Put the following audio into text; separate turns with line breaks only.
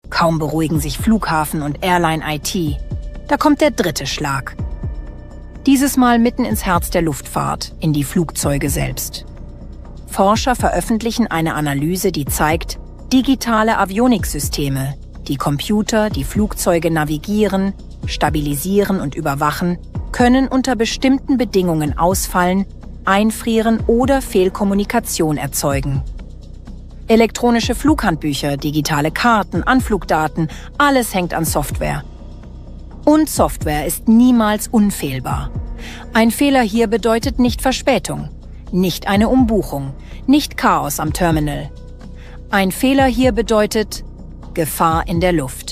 Kaum beruhigen sich Flughafen und Airline IT. Da kommt der dritte Schlag. Dieses Mal mitten ins Herz der Luftfahrt, in die Flugzeuge selbst. Forscher veröffentlichen eine Analyse, die zeigt, digitale Avioniksysteme, die Computer, die Flugzeuge navigieren, stabilisieren und überwachen, können unter bestimmten Bedingungen ausfallen, einfrieren oder Fehlkommunikation erzeugen. Elektronische Flughandbücher, digitale Karten, Anflugdaten, alles hängt an Software. Und Software ist niemals unfehlbar. Ein Fehler hier bedeutet nicht Verspätung, nicht eine Umbuchung, nicht Chaos am Terminal. Ein Fehler hier bedeutet Gefahr in der Luft.